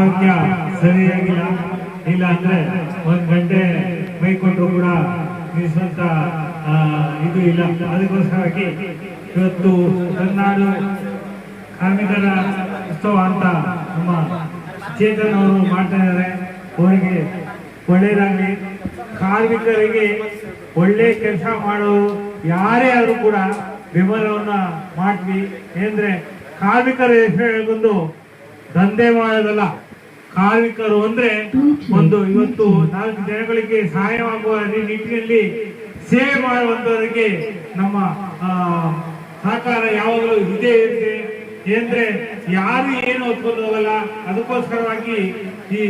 ಆರೋಗ್ಯ ಸರಿಯಾಗಿಲ್ಲ. ಇಲ್ಲ ಅಂದ್ರೆ 1 ಗಂಟೆ ಮೈಕೊಂಡ್ರು ಕೂಡ ನಿಲ್ಲಿಸುವಂತ ಇದು ಇಲ್ಲ. ಅದಕ್ಕೋಸ್ಕರವಾಗಿ ಇವತ್ತು ಕರ್ನಾಡು ಕಾರ್ಮಿಕರ ಉತ್ಸವ ಅಂತ ನಮ್ಮ ಚೇತನ್ ಅವರು ಮಾಡ್ತಾ ಇದ್ದಾರೆ. ಅವರಿಗೆ ಒಳ್ಳೆಯದಾಗಲಿ. ಕಾರ್ಮಿಕರಿಗೆ ಒಳ್ಳೆ ಕೆಲಸ ಮಾಡೋರು ಯಾರೇ ಆದ್ರೂ ಕೂಡ ಬೆಂಬಲವನ್ನ ಮಾಡ್ತೀವಿ. ಏಂದ್ರೆ ಕಾರ್ಮಿಕರ ಹೆಸರು ಹೇಳ್ಕೊಂಡು ದಂಧೆ ಮಾಡೋದಲ್ಲ. ಕಾರ್ಮಿಕರು ಅಂದ್ರೆ ಇವತ್ತು 4 ಜನಗಳಿಗೆ ಸಹಾಯವಾಗುವ ನಿಟ್ಟಿನಲ್ಲಿ ಸೇವೆ ಮಾಡುವಂತವರಿಗೆ ನಮ್ಮ ಸಹಕಾರ ಯಾವಾಗಲೂ ಇದೇ ಇರುತ್ತೆ. ಏಂದ್ರೆ ಯಾರು ಏನು ಹೊತ್ಕೊಂಡು ಹೋಗಲ್ಲ. ಅದಕ್ಕೋಸ್ಕರವಾಗಿ ಈ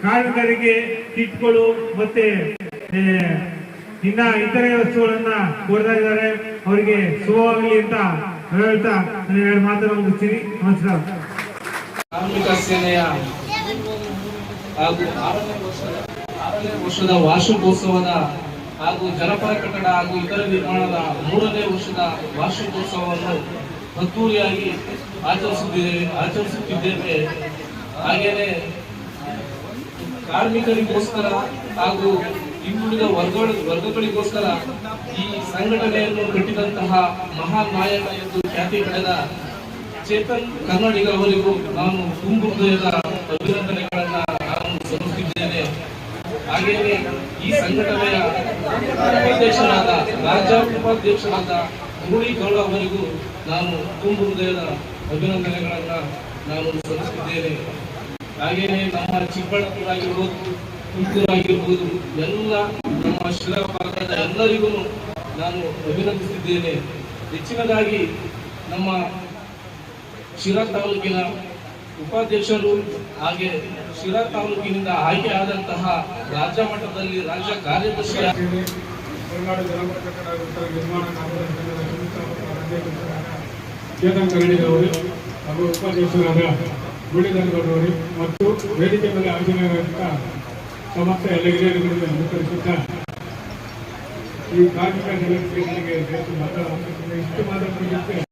ಕಾರ್ಮಿಕರಿಗೆ ಕಿಟ್ಗಳು ಮತ್ತೆ ಇನ್ನ ಇತರೆ ವಸ್ತುಗಳನ್ನ ಕೊಡ್ತಾ ಇದ್ದಾರೆ. ಅವರಿಗೆ ಶುಭವಾಗಲಿ ಅಂತ ಹೇಳ್ತಾ ನಾನು 2 ಮಾತನ್ನು ಮುಗಿಸ್ತೀನಿ. ನಮಸ್ಕಾರ. ಕಾರ್ಮಿಕ ಸೇನೆಯ ಹಾಗೂ 6ನೇ ವರ್ಷದ ವಾರ್ಷಿಕೋತ್ಸವದ ಹಾಗೂ ಜನಪರ ಕಟ್ಟಡ ಹಾಗೂ ಇತರ ನಿರ್ಮಾಣದ 3ನೇ ವರ್ಷದ ವಾರ್ಷಿಕೋತ್ಸವವನ್ನು ಅದ್ದೂರಿಯಾಗಿ ಆಚರಿಸುತ್ತಿದ್ದೇವೆ. ಹಾಗೆಯೇ ಕಾರ್ಮಿಕರಿಗೋಸ್ಕರ ಹಾಗೂ ಹಿಂದುಳಿದ ವರ್ಗಗಳಿಗೋಸ್ಕರ ಈ ಸಂಘಟನೆಯನ್ನು ಕಟ್ಟಿದಂತಹ ಮಹಾನ್ ನಾಯಕ ಎಂದು ಖ್ಯಾತಿ ಪಡೆದ ಚೇತನ್ ಕನ್ನಡಿಗ ಅವರಿಗೂ ನಾನು ತುಂಬು ಹೃದಯದ ಅಭಿನಂದನೆಗಳನ್ನ ನಾನು ಸಲ್ಲಿಸುತ್ತಿದ್ದೇನೆ. ಹಾಗೆಯೇ ಈ ಸಂಘಟನೆಯ ಉಪಾಧ್ಯಕ್ಷರಾದ ರಾಜ್ಯ ಉಪಾಧ್ಯಕ್ಷರಾದ ಗೌಡ ಅವರಿಗೂ ನಾನು ತುಂಬು ಹೃದಯದ ಅಭಿನಂದನೆಗಳನ್ನ ನಾನು ಸಲ್ಲಿಸುತ್ತಿದ್ದೇನೆ. ಹಾಗೆಯೇ ನಮ್ಮ ಚಿಕ್ಕಬಳ್ಳಾಪುರ ಆಗಿರ್ಬೋದು, ತುಮಕೂರು ಆಗಿರ್ಬೋದು, ಎಲ್ಲ ನಮ್ಮ ಶ್ರೀರಾಮಪುರದ ಎಲ್ಲರಿಗೂ ನಾನು ಅಭಿನಂದಿಸುತ್ತಿದ್ದೇನೆ. ಹೆಚ್ಚಿನದಾಗಿ ನಮ್ಮ ಶಿರಾ ತಾಲೂಕಿನ ಉಪಾಧ್ಯಕ್ಷರು ಹಾಗೆ ಶಿರಾ ತಾಲೂಕಿನಿಂದ ಆಯ್ಕೆಯಾದಂತಹ ರಾಜ್ಯ ಮಟ್ಟದಲ್ಲಿ ರಾಜ್ಯ ಕಾರ್ಯದರ್ಶಿ ಕರ್ನಾಟಕ ಜನಪರ ಕಟ್ಟಡ ನಿರ್ಮಾಣ ಚೇತನ್ ಕನ್ನಡಿಗ ಅವರು ಹಾಗೂ ಉಪಾಧ್ಯಕ್ಷರಾದ ಗುಡಿಧನಗೌಡರವರು ಮತ್ತು ವೇದಿಕೆ ಮೇಲೆ ಆಯೋಜನೆಯಾದಂಥ ಸಮಸ್ತ ಎಲ್ಲ ಹಿರಿಯರುಗಳನ್ನು ಅನುಸರಿಸುತ್ತಾ ಈ ಕಾರ್ಮಿಕ ಜಗತ್ತಿಗೆ ಇಷ್ಟು ಮಾತಾಡೋದಕ್ಕೆ